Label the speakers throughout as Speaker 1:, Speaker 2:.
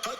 Speaker 1: What's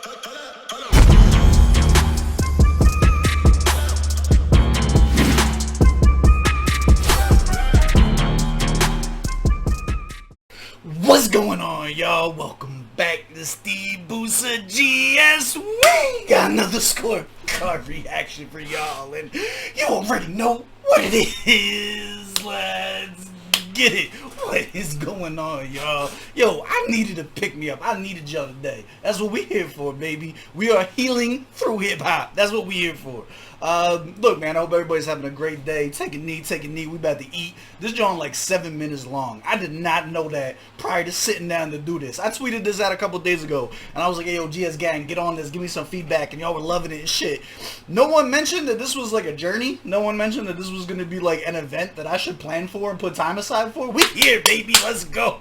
Speaker 1: going on, y'all? Welcome back to SteveBussaGS. We got another scorecard reaction for y'all, and you already know what it is. Let's get it. What is going on, y'all? Yo, I needed to pick me up. I needed y'all today. That's what we here for, baby. We are healing through hip-hop. That's what we here for. Look, man, I hope everybody's having a great day. Take a knee, take a knee. We about to eat. This joint like 7 minutes long. I did not know that prior to sitting down to do this. I tweeted this out a couple days ago, and I was like, hey, yo, GSGang, get on this. Give me some feedback, and y'all were loving it and shit. No one mentioned that this was like a journey. No one mentioned that this was going to be like an event that I should plan for and put time aside for. We here, baby. Let's go.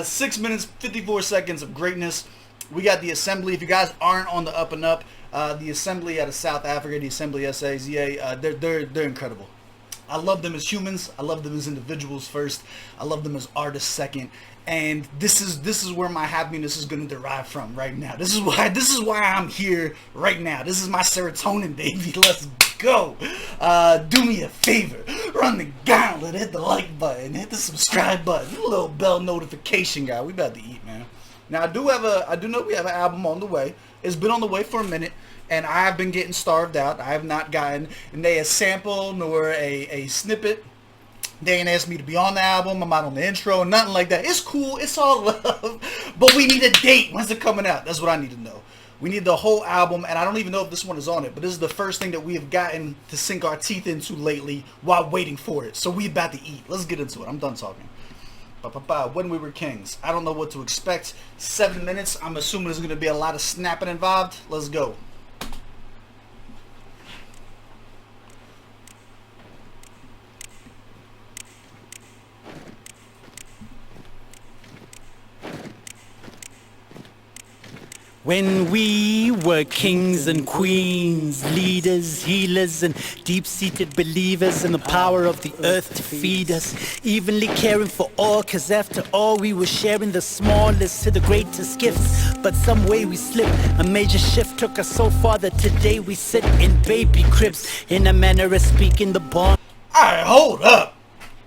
Speaker 1: 6 minutes, 54 seconds of greatness. We got the assembly. If you guys aren't on the up and up, the assembly out of South Africa, the assembly SAZA, they're incredible. I love them as humans. I love them as individuals first. I love them as artists second. And this is where my happiness is going to derive from right now. This is why I'm here right now. This is my serotonin, baby. Let's go. Do me a favor. Run the gauntlet. Hit the like button. Hit the subscribe button. Hit the little bell notification guy. We about to eat, man. Now I do know we have an album on the way. It's been on the way for a minute, and I have been getting starved out. I have not gotten a sample nor a snippet. They ain't asked me to be on the album. I'm not on the intro, nothing like that. It's cool. It's all love. But we need a date. When's it coming out? That's what I need to know. We need the whole album, and I don't even know if this one is on it, but this is the first thing that we have gotten to sink our teeth into lately while waiting for it. So we about to eat. Let's get into it. I'm done talking. When we were kings. I don't know what to expect. 7 minutes. I'm assuming there's going to be a lot of snapping involved. Let's go.
Speaker 2: When we were kings and queens, leaders, healers, and deep-seated believers in the power of the earth to feed us, evenly caring for all, cause after all we were sharing the smallest to the greatest gifts. But some way we slipped, a major shift took us so far that today we sit in baby cribs, in a manner of speaking the bond.
Speaker 1: Alright, hold up.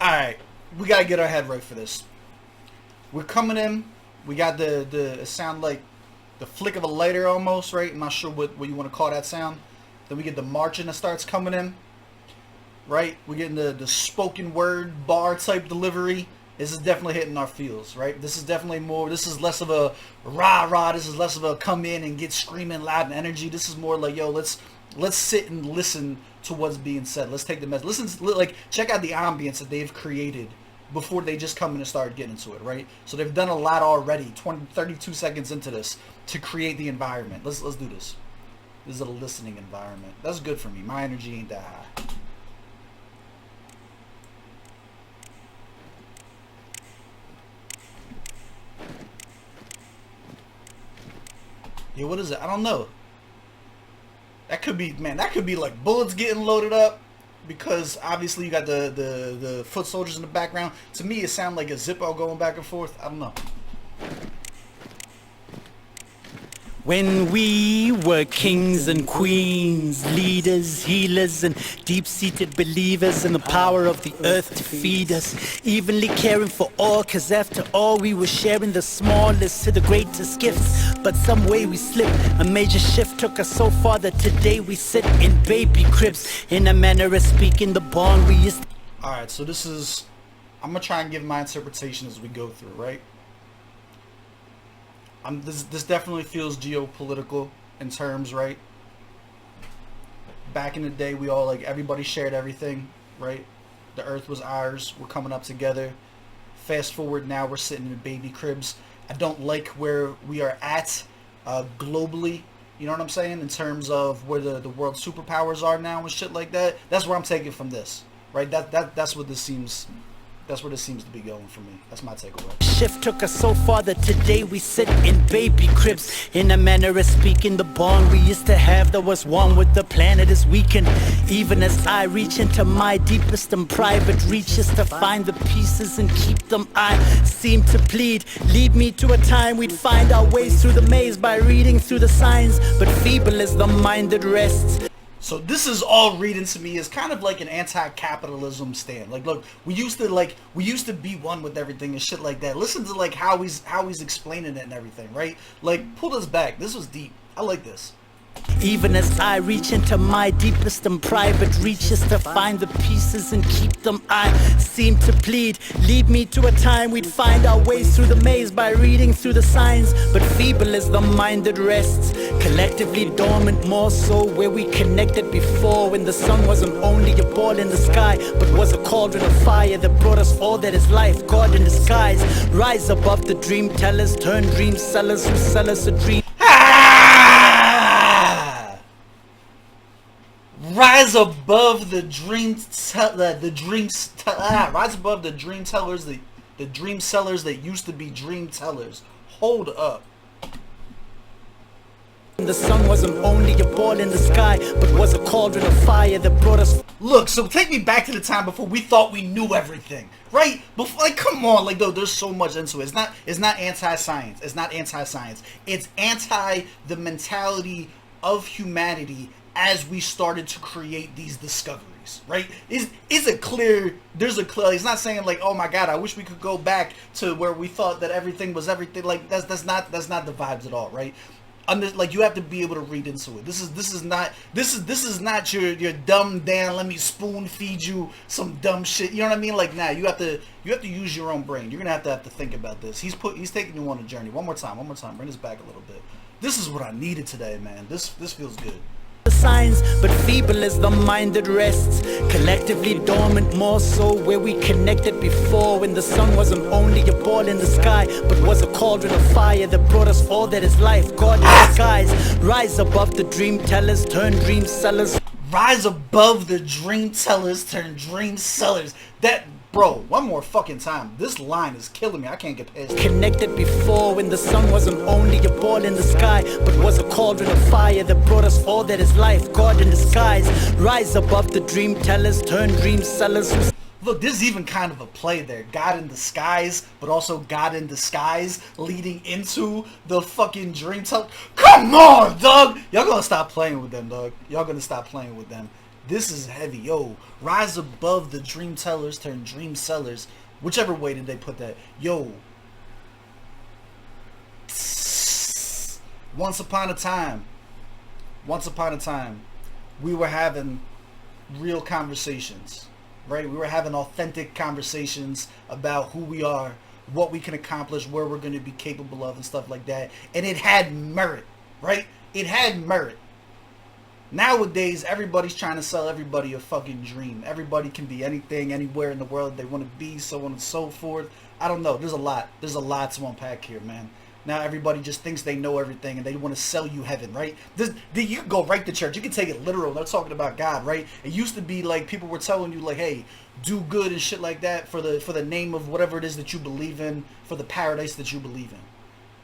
Speaker 1: Alright, we gotta get our head right for this. We're coming in, we got it sound like the flick of a lighter almost, right? I'm not sure what you want to call that sound. Then we get the marching that starts coming in, right? We're getting the spoken word bar type delivery. This is definitely hitting our feels, right? This is definitely more, this is less of a rah-rah. This is less of a come in and get screaming loud and energy. This is more like, yo, let's sit and listen to what's being said. Let's take the message. Listen, like, check out the ambience that they've created before they just come in and start getting into it, right? So they've done a lot already, 32 seconds into this, to create the environment. Let's do this. This is a listening environment. That's good for me. My energy ain't that high. Yeah, what is it? I don't know. That could be, man, that could be like bullets getting loaded up, because obviously you got the foot soldiers in the background. To me, it sounds like a Zippo going back and forth. I don't know.
Speaker 2: When we were kings and queens, leaders, healers, and deep-seated believers in the power of the earth to feed us, evenly caring for all, cause after all we were sharing the smallest to the greatest gifts. But some way we slipped, a major shift took us so far that today we sit in baby cribs, in a manner of speaking the bond we used.
Speaker 1: Alright, so this is, I'm gonna try and give my interpretation as we go through, right? This definitely feels geopolitical in terms, right? Back in the day, we all, like, everybody shared everything, right? The earth was ours. We're coming up together. Fast forward, now we're sitting in baby cribs. I don't like where we are at globally, you know what I'm saying? In terms of where the world superpowers are now and shit like that. That's where I'm taking from this, right? That's what this seems That's where this seems to be going for me. That's my takeaway.
Speaker 2: Shift took us so far that today we sit in baby cribs. In a manner of speaking, the bond we used to have that was one with the planet is weakened. Even as I reach into my deepest and private reaches to find the pieces and keep them, I seem to plead. Lead me to a time we'd find our ways through the maze by reading through the signs. But feeble is the mind that rests.
Speaker 1: So this is all reading to me as kind of like an anti-capitalism stand. Like, look, we used to be one with everything and shit like that. Listen to like how he's explaining it and everything, right? Like, pull this back. This was deep. I like this.
Speaker 2: Even as I reach into my deepest and private reaches to find the pieces and keep them, I seem to plead. Lead me to a time we'd find our ways through the maze by reading through the signs. But feeble is the mind that rests, collectively dormant more so, where we connected before, when the sun wasn't only a ball in the sky, but was a cauldron of fire that brought us all that is life, God in disguise. Rise above the dream tellers, turn dream sellers who sell us a dream.
Speaker 1: Rise above the rise above the dream tellers, the dream sellers that used to be dream tellers. Hold up.
Speaker 2: The sun wasn't only a ball in the sky, but was a cauldron of fire that brought us.
Speaker 1: Look, so take me back to the time before we thought we knew everything, right? Before, like, come on, like, though, there's so much into it. It's not anti-science. It's not anti-science. It's anti the mentality of humanity as we started to create these discoveries, right? There's a clear, it's not saying like, oh my God, I wish we could go back to where we thought that everything was everything. Like, that's not the vibes at all, right? Like, you have to be able to read into it. This is not your dumb damn, let me spoon feed you some dumb shit. You know what I mean? Like, nah, you have to use your own brain. You're gonna have to think about this. He's taking you on a journey. One more time. Bring this back a little bit. This is what I needed today, man. This feels good.
Speaker 2: Signs, but feeble is the mind that rests, collectively dormant more so, where we connected before, when the sun wasn't only a ball in the sky, but was a cauldron of fire that brought us all that is life, God in disguise. Rise above the dream tellers, turn dream sellers.
Speaker 1: Rise above the dream tellers, turn dream sellers. That, bro, one more fucking time. This line is killing me. I can't get past it.
Speaker 2: Connected before, when the sun wasn't only a ball in the sky, but was a cauldron of fire that brought us all that is life, God in disguise. Rise above the dream tellers, turn dream sellers.
Speaker 1: Look, there's even kind of a play there. God in disguise, but also God in disguise leading into the fucking dream teller. Come on, dog! Y'all gonna stop playing with them, dog. Y'all gonna stop playing with them. This is heavy. Yo, rise above the dream tellers, turn dream sellers. Whichever way did they put that. Yo. Once upon a time, we were having real conversations, right? We were having authentic conversations about who we are, what we can accomplish, where we're going to be capable of and stuff like that. And it had merit, right? It had merit. Nowadays, everybody's trying to sell everybody a fucking dream. Everybody can be anything, anywhere in the world they want to be, so on and so forth. I don't know. There's a lot to unpack here, man. Now everybody just thinks they know everything and they want to sell you heaven, right? You can go right to church. You can take it literal. They're talking about God, right? It used to be like people were telling you like, hey, do good and shit like that for the name of whatever it is that you believe in, for the paradise that you believe in.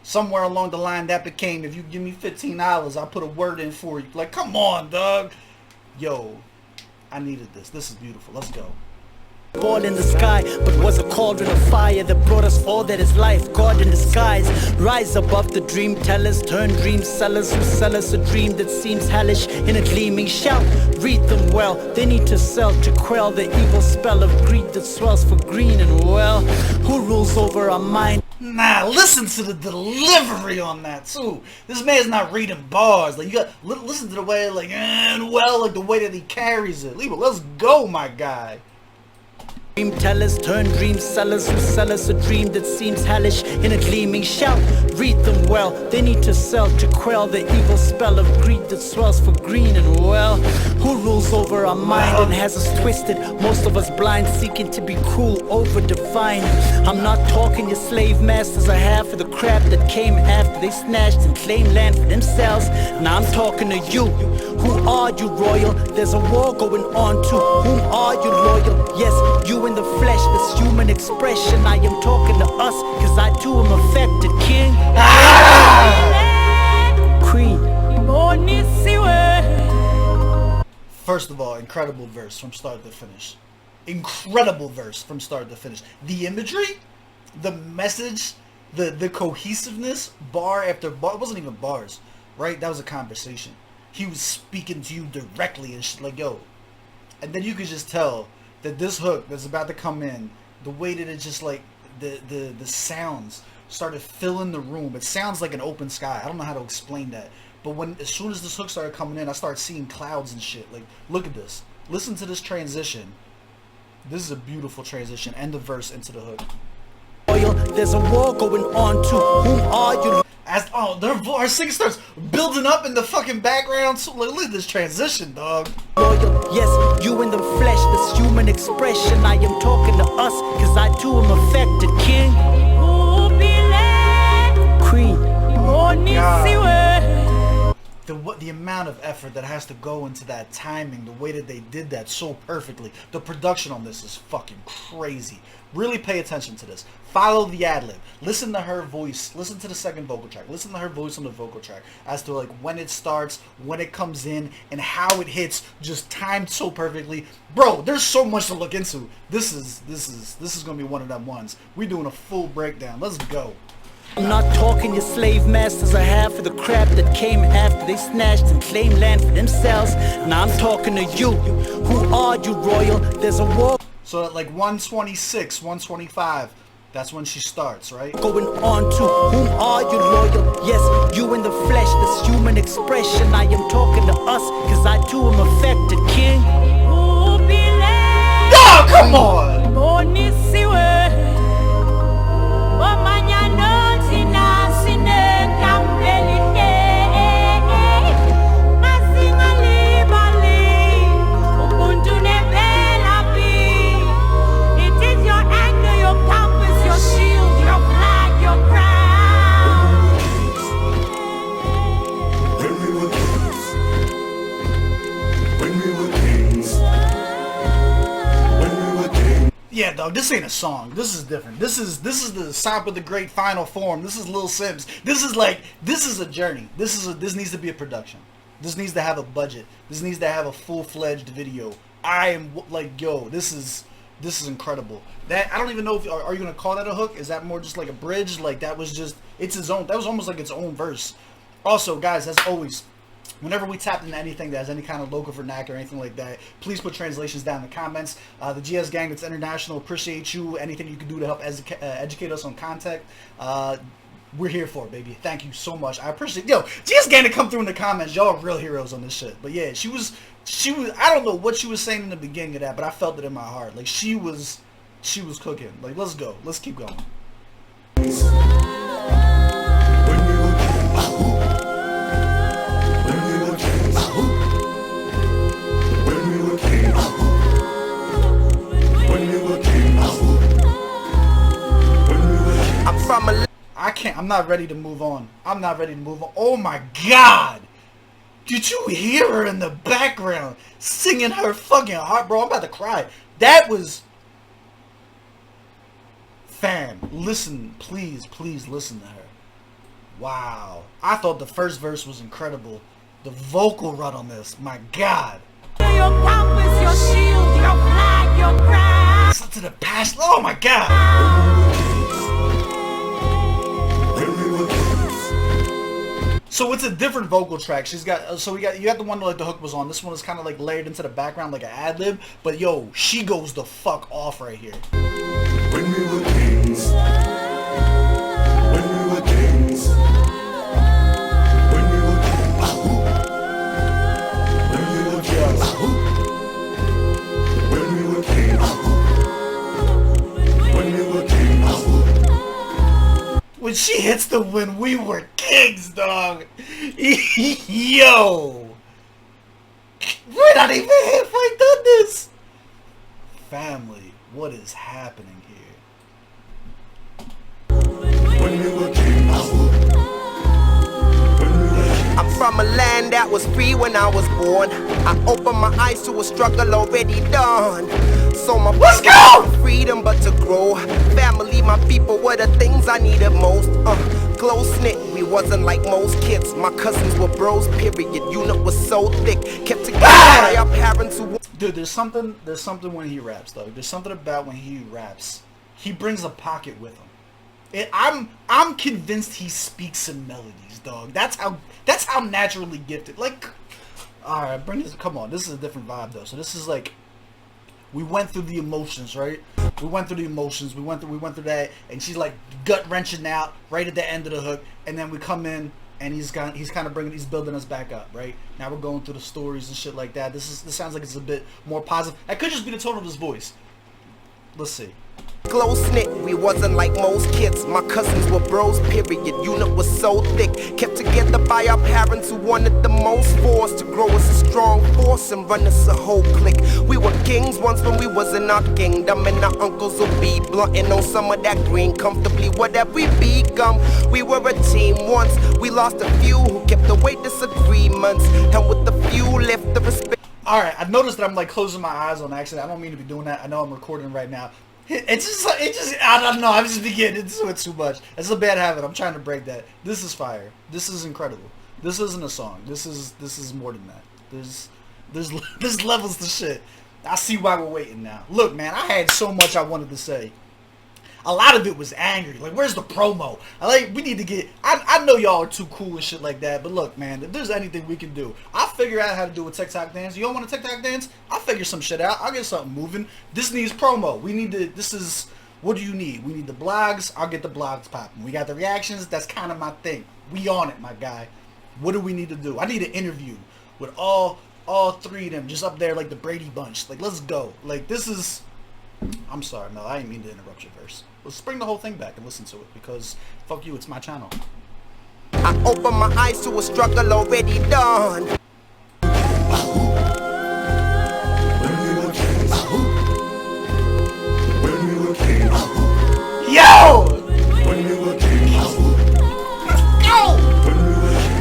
Speaker 1: Somewhere along the line that became, if you give me $15, I'll put a word in for you. Like, come on, dog. Yo, I needed this. This is beautiful. Let's go.
Speaker 2: Ball in the sky, but was a cauldron of fire that brought us all that is life, God in disguise. Rise above the dream tellers, turn dream sellers who sell us a dream that seems hellish in a gleaming shout. Read them well, they need to sell to quell the evil spell of greed that swells for green and well. Who rules over our mind?
Speaker 1: Nah, listen to the delivery on that too. This man's not reading bars. Like, you got listen to the way, like, and well, like the way that he carries it. Let's go, my guy.
Speaker 2: Dream tellers turn dream sellers who sell us a dream that seems hellish in a gleaming shout. Read them well, they need to sell to quell the evil spell of greed that swells for green and well. Who rules over our mind and has us twisted? Most of us blind, seeking to be cool over divine. I'm not talking your slave masters or half of the crap that came after they snatched and claimed land for themselves. Now I'm talking to you. Who are you, royal? There's a war going on too. Whom are you, loyal? Yes, you you in the flesh, this human expression. I am talking to us, cause I too am affected, king. Queen.
Speaker 1: First of all, incredible verse from start to finish. Incredible verse from start to finish. The imagery, the message, the cohesiveness, bar after bar. It wasn't even bars, right? That was a conversation. He was speaking to you directly and shit, like, yo. And then you could just tell that this hook that's about to come in, the way that it just like, the sounds started filling the room. It sounds like an open sky. I don't know how to explain that. But as soon as this hook started coming in, I started seeing clouds and shit. Like, look at this. Listen to this transition. This is a beautiful transition. End of verse into the hook.
Speaker 2: There's a war going on too. Whom are you?
Speaker 1: Our singer starts building up in the fucking background. So look at this transition, dog.
Speaker 2: Yes, you in the flesh, this human expression. I am talking to us, cause I too am affected, king. Queen.
Speaker 1: The amount of effort that has to go into that timing, the way that they did that so perfectly. The production on this is fucking crazy. Really pay attention to this. Follow the ad-lib. Listen to her voice. Listen to the second vocal track. Listen to her voice on the vocal track as to like when it starts, when it comes in, and how it hits, just timed so perfectly. Bro, there's so much to look into. This is gonna be one of them ones. We're doing a full breakdown. Let's go.
Speaker 2: I'm not talking your slave masters are half of the crap that came after they snatched and claimed land for themselves. Now I'm talking to you. Who are you, royal? There's a war.
Speaker 1: So at like 126, 125, that's when she starts, right?
Speaker 2: Going on to whom are you, loyal? Yes, you in the flesh, this human expression. I am talking to us, cause I too am affected, king.
Speaker 1: Oh, come on! Yeah, dog, this ain't a song. This is different. This is the Sop of the Great final form. This is Lil Sims. This is a journey. This needs to be a production. This needs to have a budget. This needs to have a full-fledged video. I am like, yo, this is incredible. That I don't even know if are you gonna call that a hook? Is that more just like a bridge? Like that was just it's its own. That was almost like its own verse. Also, guys, as always, whenever we tap into anything that has any kind of local vernacular or anything like that, please put translations down in the comments. The GSGang that's international, appreciate you. Anything you can do to help educate us on content, we're here for it, baby. Thank you so much. I appreciate GSGang to come through in the comments. Y'all are real heroes on this shit. But yeah, she was. I don't know what she was saying in the beginning of that, but I felt it in my heart. Like she was cooking. Like let's go. Let's keep going. I'm not ready to move on. I'm not ready to move on. Oh my God! Did you hear her in the background singing her fucking heart, bro? I'm about to cry. That was... Fam, listen, please listen to her. Wow. I thought the first verse was incredible. The vocal run on this, my God.
Speaker 3: Your compass, your shield, your flag, your crown.
Speaker 1: Listen to the passion. Oh my God. So it's a different vocal track. She's got you got the one like the hook was on. This one is kind of like layered into the background like an ad lib. But yo, she goes the fuck off right here.
Speaker 4: When we were kings. When we were kings. When we were kings. When we were kings. When we were kings. When we were kings.
Speaker 1: When she hits the "when we were kings," dog. Yo. We're not even halfway done this. Family, what is happening here?
Speaker 4: When we were kings.
Speaker 5: I'm from a land that was free when I was born. I opened my eyes to a struggle already done. So my
Speaker 1: Let's go!
Speaker 5: freedom but to grow. Family, my people were the things I needed most. Close knit, we wasn't like most kids. My cousins were bros, period. Unit was so thick, kept together by our parents who.
Speaker 1: Dude, there's something when he raps, though. There's something about when he raps. He brings a pocket with him. I'm convinced he speaks in melodies, dog. That's how naturally gifted. Like, all right, bring this. Come on, this is a different vibe though. So this is like, we went through the emotions, right? We went through the emotions. We went through that, and she's like gut wrenching out right at the end of the hook, and then we come in. And he's kind of building us back up, right? Now we're going through the stories and shit like that. This sounds like it's a bit more positive. That could just be the tone of his voice. Let's see.
Speaker 5: Close knit, we wasn't like most kids. My cousins were bros, period. Unit was so thick, kept together by our parents who wanted the most for us to grow as a strong force and run us a whole clique. We were kings once when we was in our kingdom, and our uncles will be blunting on some of that green comfortably. What have we become? We were a team once. We lost a few who kept away disagreements, and with the few left the respect.
Speaker 1: All right, I noticed that I'm like closing my eyes on accident. I don't mean to be doing that. I know I'm recording right now. It just, I don't know. I'm just beginning into it too much. It's a bad habit. I'm trying to break that. This is fire. This is incredible. This isn't a song. This is more than that. There's levels to shit. I see why we're waiting now. Look, man, I had so much I wanted to say. A lot of it was angry. Like, where's the promo? We need to get. I know y'all are too cool and shit like that, but look, man, if there's anything we can do, I'll figure out how to do a TikTok dance. You don't want a TikTok dance? I'll figure some shit out. I'll get something moving. This needs promo. We need to. What do you need? We need the blogs. I'll get the blogs popping. We got the reactions. That's kind of my thing. We on it, my guy. What do we need to do? I need an interview with all three of them just up there like the Brady Bunch. Like, let's go. Like, this is. I'm sorry, Mel. I didn't mean to interrupt your verse. Let's bring the whole thing back and listen to it, because fuck you, it's my channel.
Speaker 5: I opened my eyes to a struggle already done.
Speaker 4: When we were kings. When we were kings.
Speaker 1: Yo!
Speaker 4: When we were kings.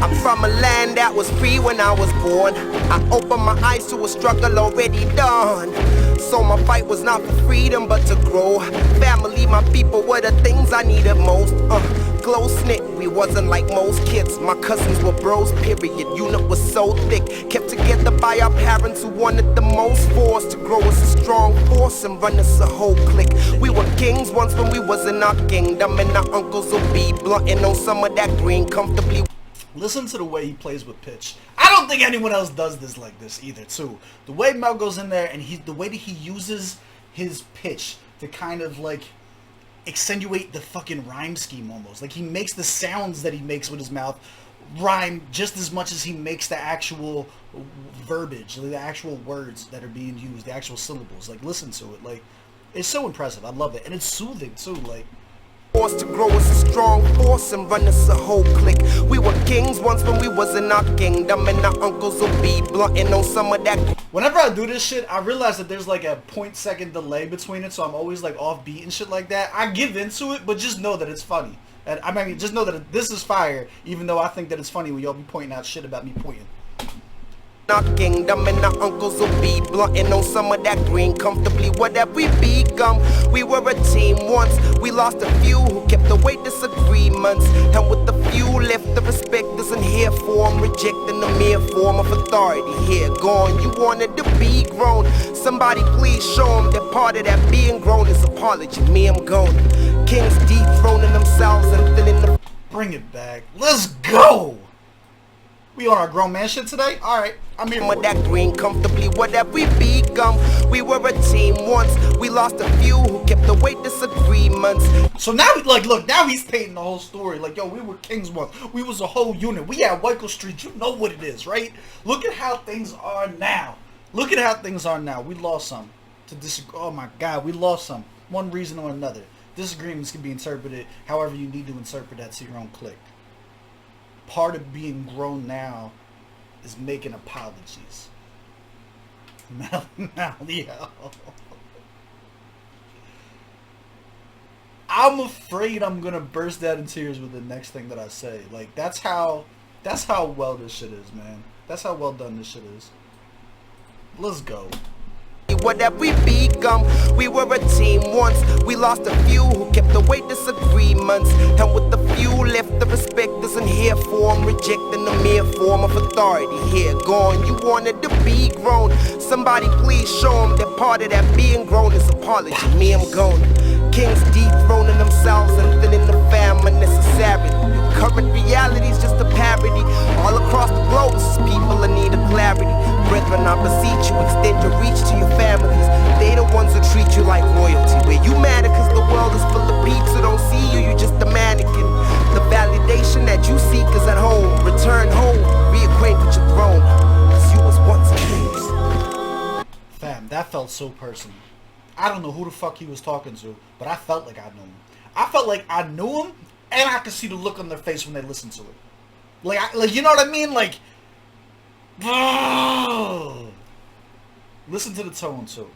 Speaker 5: I'm from a land that was free when I was born. I opened my eyes to a struggle already done. So my fight was not for freedom but to grow. Family, my people were the things I needed most. Close knit, we wasn't like most kids. My cousins were bros, period. Unit was so thick, kept together by our parents who wanted the most for us to grow as a strong force and run us a whole clique. We were kings once when we was in our kingdom, and our uncles will be blunting on some of that green comfortably.
Speaker 1: Listen to the way he plays with pitch. I don't think anyone else does this like this either, too. The way Mel goes in there and the way that he uses his pitch to kind of like accentuate the fucking rhyme scheme almost. Like, he makes the sounds that he makes with his mouth rhyme just as much as he makes the actual verbiage, the actual words that are being used, the actual syllables. Like, listen to it. Like, it's so impressive. I love it. And it's soothing, too. Like,
Speaker 5: force to grow as a strong force and run us a whole clique. We were kings once when we was in our kingdom, and our uncles will be blunting on some of that.
Speaker 1: whenever I do this shit, I realize that there's like a 0.2 delay between it, so I'm always like off beat and shit like that. I give into it, but just know that it's funny. And I mean, just know that this is fire, even though I think that it's funny when y'all be pointing out shit about me pointing.
Speaker 5: Our kingdom, and our uncles will be blunting on some of that green comfortably. What have we become? We were a team once. We lost a few who kept away disagreements, and with the few left, the respect isn't here for them, rejecting the mere form of authority. Here gone, you wanted to be grown. Somebody please show them that part of that being grown is apology. Me, I'm gone. Kings dethroning themselves and thinning the.
Speaker 1: Bring it back. Let's go. We on our grown man shit today? Alright, I'm here for
Speaker 5: that green comfortably. What have we become? We were a team once. We lost a few who kept away disagreements.
Speaker 1: So now, like, look, now he's painting the whole story. Like, yo, we were kings once. We was a whole unit. We had White Street. You know what it is, right? Look at how things are now. Look at how things are now. We lost some. To disagree. Oh my God, we lost some. One reason or another. Disagreements can be interpreted however you need to interpret that to your own clique. Part of being grown now is making apologies. Yo. I'm afraid I'm gonna burst out in tears with the next thing that I say. Like, that's how well this shit is, man. That's how well done this shit is. Let's go.
Speaker 5: What have we become? We were a team once. We lost a few who kept away disagreements. And with the few left, the respect isn't here for them. Rejecting the mere form of authority. Here, gone. You wanted to be grown. Somebody please show them that part of that being grown is apology. Me, I'm gone. Kings dethroning themselves and thinning the fam unnecessarily. Current reality's just a parody. All across the globe, this is people in need of clarity. Brethren, I beseech you, extend your reach to your families. They the ones who treat you like royalty. Where you matter cause the world is full of peeps who don't see you, you just a mannequin. The validation that you seek is at home. Return home, reacquaint with your throne. Cause you was once a king.
Speaker 1: Fam, that felt so personal. I don't know who the fuck he was talking to, but I felt like I knew him. I felt like I knew him, and I could see the look on their face when they listened to it. Like you know what I mean? Like, listen to the tone too.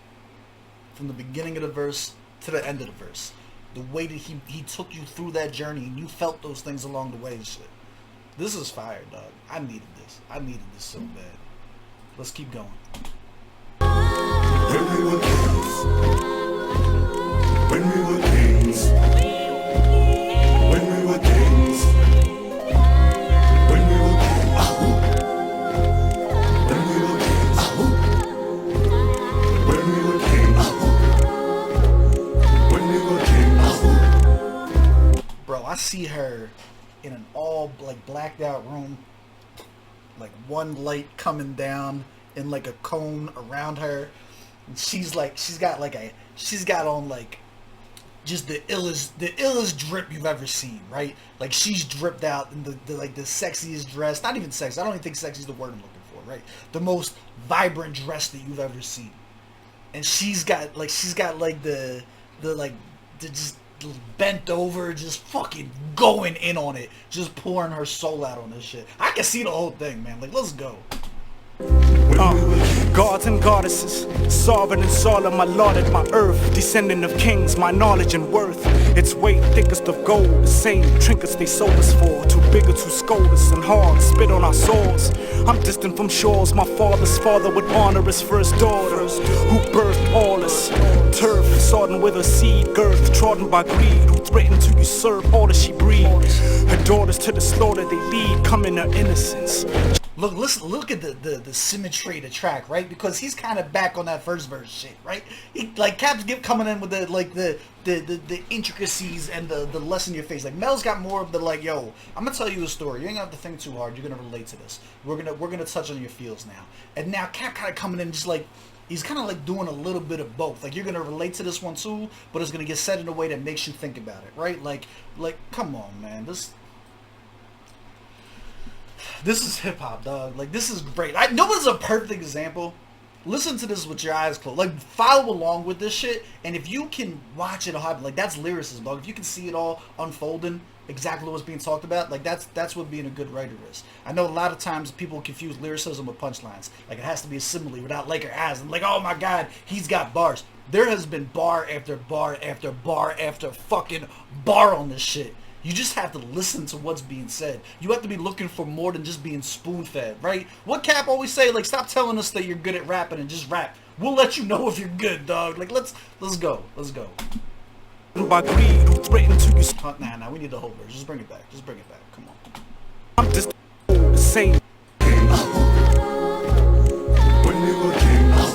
Speaker 1: From the beginning of the verse to the end of the verse. The way that he took you through that journey, and you felt those things along the way and shit. This is fire, dog. I needed this. I needed this so bad. Let's keep going.
Speaker 4: When we were kings, when we were kings, when we were kings, when we were kings, when we were kings, when we were kings, when we were kings.
Speaker 1: Bro, I see her in an all like blacked out room, like one light coming down in like a cone around her. And she's got on like just the illest drip you've ever seen, right? Like she's dripped out in the sexiest dress. Not even sexy. I don't even think sexy is the word I'm looking for, right? The most vibrant dress that you've ever seen. And she's got the just bent over, just fucking going in on it, just pouring her soul out on this shit. I can see the whole thing, man. Like, let's go.
Speaker 2: Gods and goddesses, sovereign and solemn, I lauded my earth, descendant of kings, my knowledge and worth. Its weight thickest of gold, the same trinkets they sold us for. Too big or too scold us and hard, spit on our swords. I'm distant from shores, my father's father would honor his first daughter, who birthed all us. Turf, sodden with her seed, girth, trodden by greed, who threatened to usurp all that she breeds. Her daughters to the slaughter they lead, come in her innocence.
Speaker 1: Look at the symmetry of the track, right? Because he's kind of back on that first verse shit, right? He, like Cap's coming in with the intricacies and the less in your face. Like Mel's got more of the like, yo, I'm gonna tell you a story. You ain't gonna have to think too hard. You're gonna relate to this. We're gonna touch on your feels now. And now Cap kind of coming in just like he's kind of like doing a little bit of both. Like you're gonna relate to this one too, but it's gonna get said in a way that makes you think about it, right? Like come on, man. This is hip hop, dog. Like this is great. I know it's a perfect example. Listen to this with your eyes closed. Like follow along with this shit, and if you can watch it all happen, like that's lyricism, dog. If you can see it all unfolding, exactly what's being talked about, like that's what being a good writer is. I know a lot of times people confuse lyricism with punchlines. Like it has to be a simile without like or as. And like, oh my god, he's got bars. There has been bar after bar after bar after fucking bar on this shit. You just have to listen to what's being said. You have to be looking for more than just being spoon-fed, right? What Cap always say, like, stop telling us that you're good at rapping and just rap. We'll let you know if you're good, dog. Like, let's go. Let's go.
Speaker 2: By greed, who threatened to use.
Speaker 1: Nah, we need the whole verse. Just bring it back. Come on.
Speaker 2: I'm just the same.
Speaker 4: When we were kings.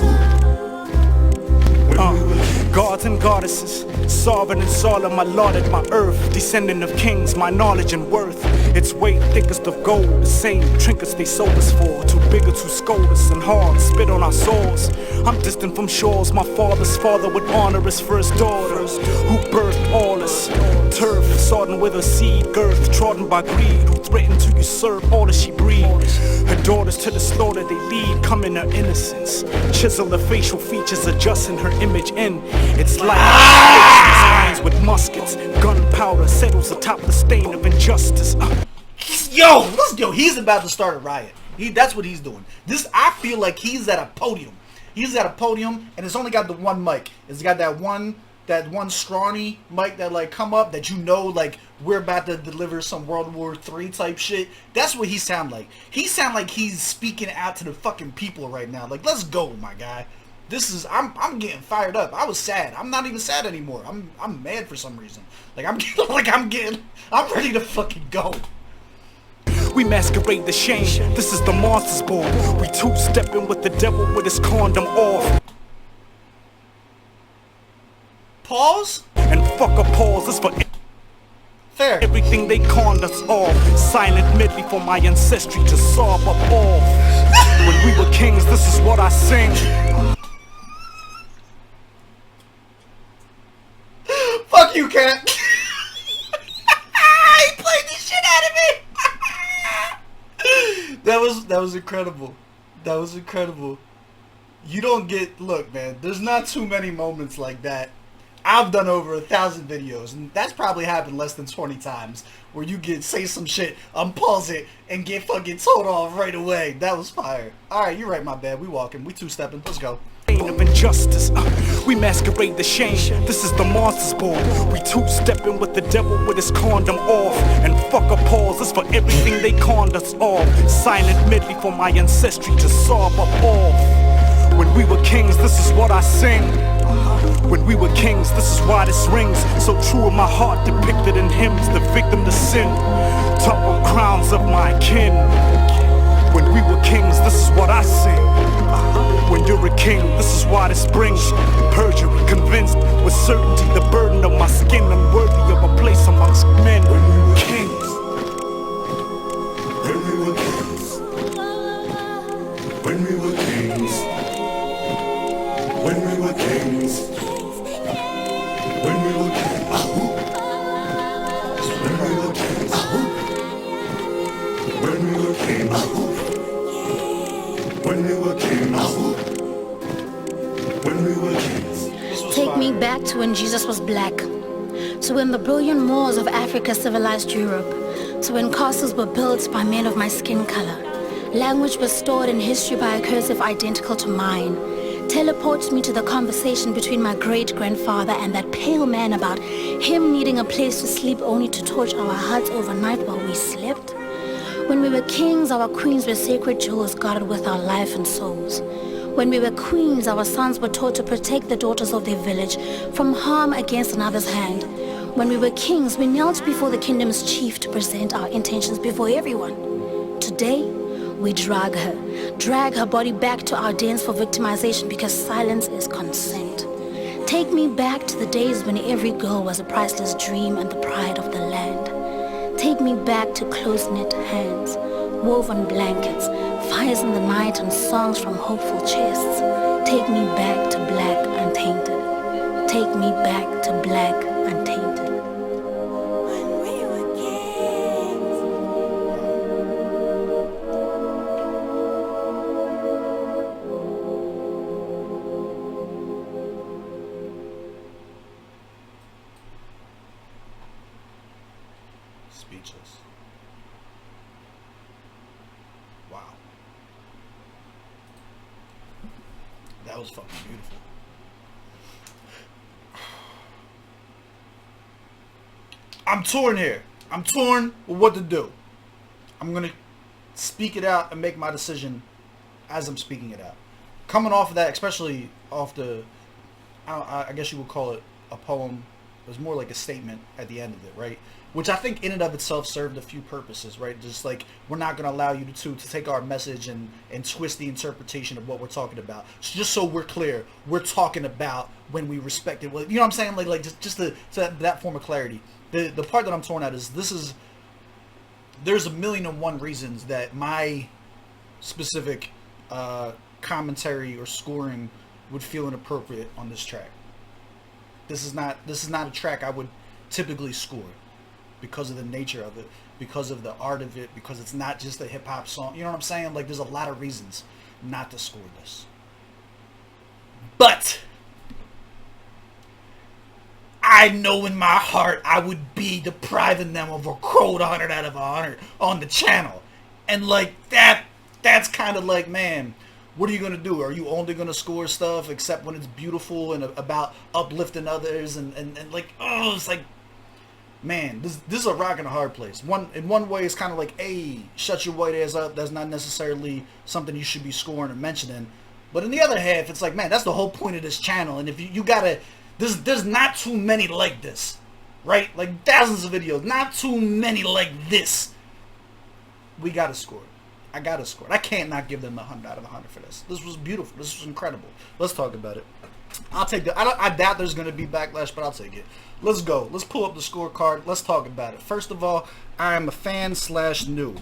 Speaker 2: Gods and goddesses, sovereign and solemn, I lauded my earth, descendant of kings, my knowledge and worth. Its weight thickest of gold, the same trinkets they sold us for. Too big or too scold us and hard, spit on our swords. I'm distant from shores, my father's father would honor his first daughter, who birthed all us. Turf, sodden with her seed, girth, trodden by greed, who threatened to usurp all that she breeds. Her daughters to the slaughter they lead, come in her innocence. Chisel the facial features, adjusting her image in. It's like eyes with muskets, gunpowder settles atop the stain of injustice.
Speaker 1: Yo, let's go. He's about to start a riot. That's what he's doing. I feel like he's at a podium. He's at a podium, and it's only got the one mic. It's got that one that one scrawny mic that like come up that you know like we're about to deliver some World War III type shit. That's what he sound like. He sound like he's speaking out to the fucking people right now. Like, let's go, my guy. This is I'm getting fired up. I was sad. I'm not even sad anymore. I'm mad for some reason. Like I'm ready to fucking go.
Speaker 2: We masquerade the shame. This is the monster's ball. We two-stepping with the devil with his condom off.
Speaker 1: Pause?
Speaker 2: And fuck a pause. This for
Speaker 1: Fair.
Speaker 2: everything they conned us off. Silent medley for my ancestry to sob up off. When we were kings, this is what I sing.
Speaker 1: Fuck you, cat. He played the shit out of me. That was incredible. That was incredible. You don't get, look, man, there's not too many moments like that. I've done over 1,000 videos, and that's probably happened less than 20 times, where you say some shit, unpause it, and get fucking told off right away. That was fire. Alright, you're right, my bad. We walking. We two-stepping. Let's go.
Speaker 2: Of injustice, we masquerade the shame. This is the monster's ball. We two-stepping with the devil with his condom off. And fuck a pause, this for everything they conned us off. Silent medley for my ancestry to sob up off. When we were kings, this is what I sing. When we were kings, this is why this rings so true in my heart, depicted in hymns, the victim to sin, top of crowns of my kin. When we were kings, this is what I sing. When you're a king, this is why this brings perjury, convinced with certainty the burden of my skin, unworthy of a place amongst men.
Speaker 4: When we were
Speaker 2: Kings.
Speaker 4: When we were kings. When we were kings. When we were kings. When we were kings. When we were kings. When we were kings. When we were kings. When we were kings.
Speaker 6: Take me back to when Jesus was black, to when the brilliant Moors of Africa civilized Europe, to when castles were built by men of my skin color. Language was stored in history by a cursive identical to mine. Teleports me to the conversation between my great-grandfather and that pale man about him needing a place to sleep only to torch our huts overnight while we slept. When we were kings, our queens were sacred jewels guarded with our life and souls. When we were queens, our sons were taught to protect the daughters of their village from harm against another's hand. When we were kings, we knelt before the kingdom's chief to present our intentions before everyone. Today, we drag her body back to our dens for victimization because silence is consent. Take me back to the days when every girl was a priceless dream and the pride of the land. Take me back to close-knit hands, woven blankets, fires in the night and songs from hopeful chests. Take me back to black untainted. Take me back to black untainted. When we were kings.
Speaker 1: Speechless. Wow. That was fucking beautiful. I'm torn here. I'm torn with what to do. I'm gonna speak it out and make my decision as I'm speaking it out. Coming off of that, especially off the, I guess you would call it a poem. It was more like a statement at the end of it, right? Which I think in and of itself served a few purposes, right? Just like, we're not going to allow you to take our message and twist the interpretation of what we're talking about. So just so we're clear, we're talking about when we respect it. You know what I'm saying? Like just that form of clarity. The part that I'm torn at is there's 1,000,001 reasons that my specific commentary or scoring would feel inappropriate on this track. This is not a track I would typically score because of the nature of it, because of the art of it, because it's not just a hip hop song. You know what I'm saying? Like, there's a lot of reasons not to score this. But I know in my heart I would be depriving them of a quote 100 out of 100 on the channel. And like that's kind of like, man, what are you going to do? Are you only going to score stuff except when it's beautiful and about uplifting others and like, oh, it's like, man, this is a rock and a hard place. In one way, it's kind of like, hey, shut your white ass up. That's not necessarily something you should be scoring or mentioning. But in the other half, it's like, man, that's the whole point of this channel. And if you gotta, there's not too many like this, right? Like thousands of videos, not too many like this. We gotta score it. I gotta score it. I can't not give them 100 out of 100 for this. This was beautiful. This was incredible. Let's talk about it. I'll take the. I doubt there's gonna be backlash, but I'll take it. Let's go. Let's pull up the scorecard. Let's talk about it. First of all, I am a fan / new.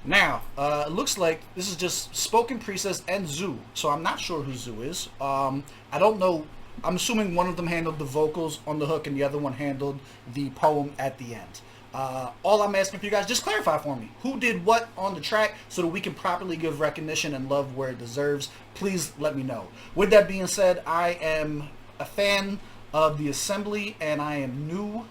Speaker 1: Now, it looks like this is just Spoken Priestess and Zoo. So I'm not sure who Zoo is. I don't know. I'm assuming one of them handled the vocals on the hook and the other one handled the poem at the end. All I'm asking for you guys, just clarify for me. Who did what on the track so that we can properly give recognition and love where it deserves. Please let me know. With that being said, I am a fan of the Assembly and I am new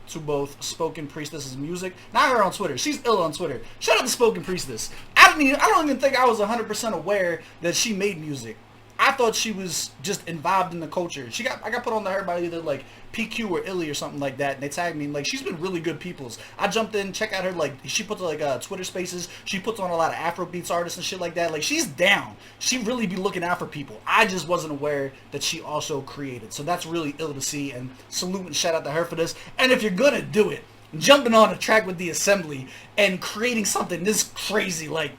Speaker 1: to both Spoken Priestess's music. Now her on Twitter. She's ill on Twitter. Shout out to Spoken Priestess. I don't even think I was 100% aware that she made music. I thought she was just involved in the culture. I got put on to her by either like PQ or Illy or something like that, and they tagged me. And, like, she's been really good peoples. I jumped in, check out her, like, she puts like Twitter Spaces. She puts on a lot of Afrobeats artists and shit like that. Like, she's down. She really be looking out for people. I just wasn't aware that she also created. So that's really ill to see, and salute and shout out to her for this. And if you're gonna do it, jumping on a track with the Assembly and creating something this crazy, like,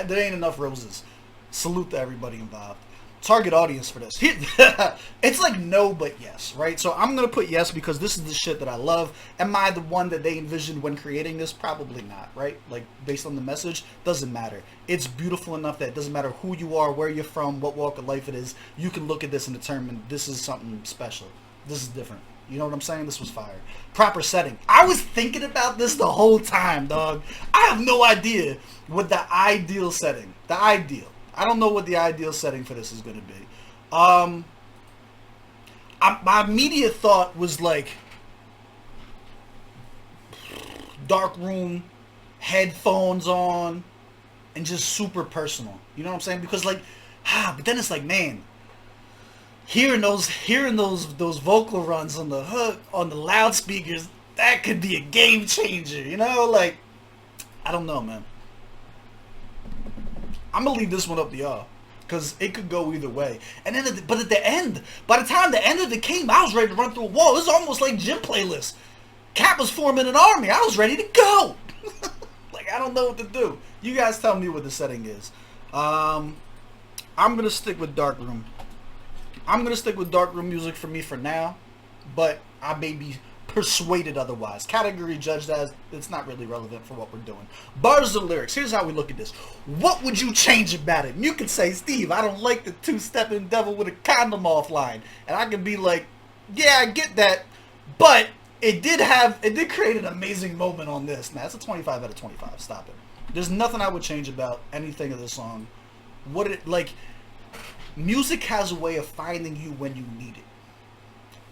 Speaker 1: there ain't enough roses. Salute to everybody involved. Target audience for this. It's like no but yes, right? So I'm going to put yes because this is the shit that I love. Am I the one that they envisioned when creating this? Probably not, right? Like, based on the message, doesn't matter. It's beautiful enough that it doesn't matter who you are, where you're from, what walk of life it is. You can look at this and determine this is something special. This is different. You know what I'm saying? This was fire. Proper setting. I was thinking about this the whole time, dog. I have no idea what the ideal setting. The ideal. I don't know what the ideal setting for this is going to be. My immediate thought was like dark room, headphones on, and just super personal. You know what I'm saying? Because like, but then it's like, man, hearing those vocal runs on the hook, on the loudspeakers, that could be a game changer. You know, like, I don't know, man. I'm gonna leave this one up to y'all, cause it could go either way. And then, but at the end, by the time the end of it came, I was ready to run through a wall. It was almost like gym playlist. Cap was forming an army. I was ready to go. Like, I don't know what to do. You guys tell me what the setting is. I'm gonna stick with dark room. I'm gonna stick with dark room music for me for now, but I may be persuaded otherwise. Category judged as it's not really relevant for what we're doing. Bars and lyrics. Here's how we look at this. What would you change about it? And you can say, Steve, I don't like the two-stepping devil with a condom offline. And I can be like, yeah, I get that, but it did create an amazing moment on this. Now, it's a 25 out of 25. Stop it. There's nothing I would change about anything of this song. Music has a way of finding you when you need it.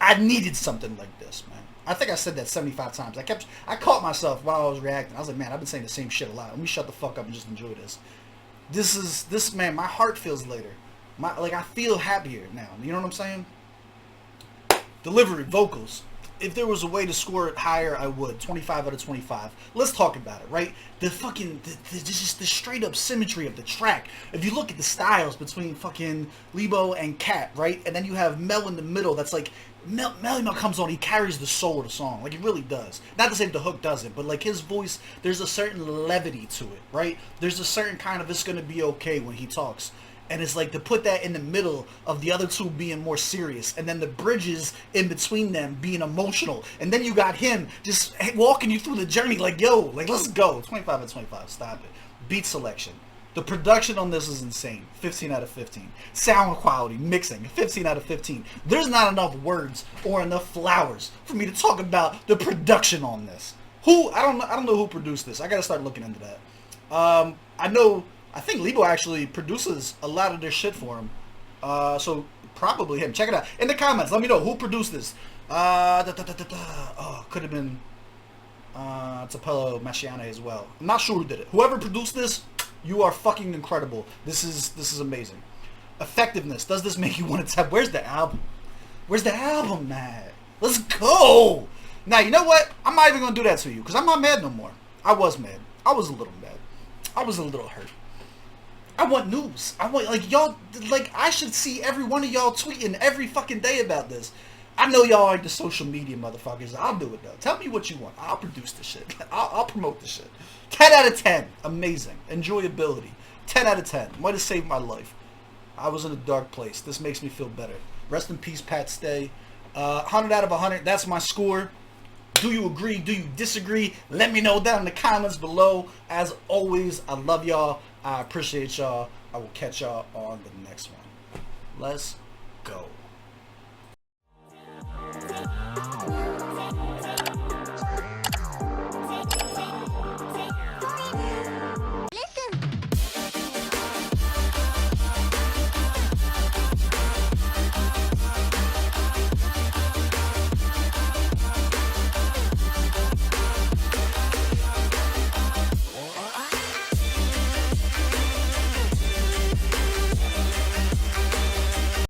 Speaker 1: I needed something like this, man. I think I said that 75 times. I caught myself while I was reacting. I was like, man, I've been saying the same shit a lot. Let me shut the fuck up and just enjoy this. This man, my heart feels lighter. I feel happier now. You know what I'm saying? Delivery, vocals. If there was a way to score it higher, I would. 25 out of 25. Let's talk about it, right? Just the straight up symmetry of the track. If you look at the styles between fucking Lebo and Cat, right? And then you have Mel in the middle. That's like, Mel comes on, he carries the soul of the song. Like, he really does. Not to say the hook doesn't, but like his voice, there's a certain levity to it, right? There's a certain kind of, it's gonna be okay when he talks. And it's like to put that in the middle of the other two being more serious, and then the bridges in between them being emotional, and then you got him just walking you through the journey like, yo, like, let's go. 25 out of 25, stop it. Beat selection. The production on this is insane. 15 out of 15. Sound quality, mixing, 15 out of 15. There's not enough words or enough flowers for me to talk about the production on this. I don't know who produced this. I gotta start looking into that. I think Lebo actually produces a lot of their shit for him. So probably him. Check it out. In the comments, let me know who produced this. Could have been Tapello Masciane as well. I'm not sure who did it. Whoever produced this, You are fucking incredible. This is amazing. Effectiveness. Does this make you want to tap? Where's the album? Where's the album, man? Let's go. Now, you know what? I'm not even going to do that to you because I'm not mad no more. I was mad. I was a little mad. I was a little hurt. I want news. I want, like, y'all, like, I should see every one of y'all tweeting every fucking day about this. I know y'all aren't the social media motherfuckers. I'll do it, though. Tell me what you want. I'll produce the shit. I'll promote the shit. 10 out of 10. Amazing. Enjoyability. 10 out of 10. Might have saved my life. I was in a dark place. This makes me feel better. Rest in peace, Pat Stay. 100 out of 100. That's my score. Do you agree? Do you disagree? Let me know down in the comments below. As always, I love y'all. I appreciate y'all. I will catch y'all on the next one. Let's go.